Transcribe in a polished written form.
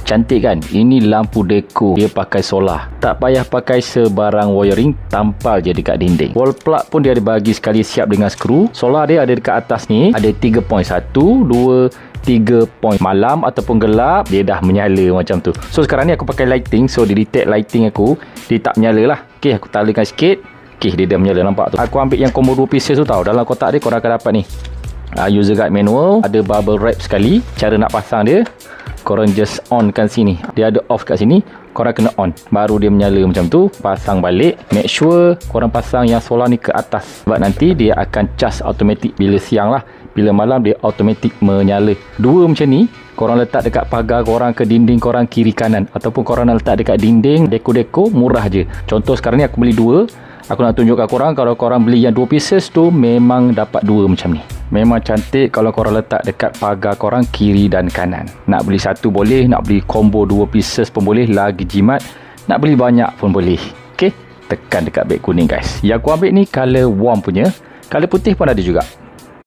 Cantik kan? Ini lampu deco, dia pakai solar. Tak payah pakai sebarang wiring, tampal je dekat dinding. Wall plug pun dia ada bagi sekali siap dengan skru. Solar dia ada dekat atas ni, ada 3.1, 2, 3 point malam ataupun gelap, dia dah menyala macam tu. So sekarang ni aku pakai lighting, so dia detect lighting aku, dia tak menyala lah. Okay, aku talakan sikit. Okay, dia dah menyala, nampak tu. Aku ambil yang combo 2 pieces tu tau. Dalam kotak dia korang akan dapat ni user guide manual, ada bubble wrap sekali. Cara nak pasang dia, korang just on kan sini, dia ada off kat sini, korang kena on, baru dia menyala macam tu. Pasang balik, make sure korang pasang yang solar ni ke atas, sebab nanti dia akan charge automatic bila siang lah, bila malam dia automatic menyala. Dua macam ni korang letak dekat pagar korang, ke dinding korang kiri kanan, ataupun korang nak letak dekat dinding, deko-deko murah je. Contoh sekarang ni aku beli dua. Aku nak tunjukkan korang, kalau korang beli yang 2 pieces tu, memang dapat 2 macam ni. Memang cantik kalau korang letak dekat pagar korang kiri dan kanan. Nak beli satu boleh, nak beli combo 2 pieces pun boleh, lagi jimat. Nak beli banyak pun boleh. Okay, tekan dekat beg kuning guys. Yang aku ambil ni color warm punya, color putih pun ada juga.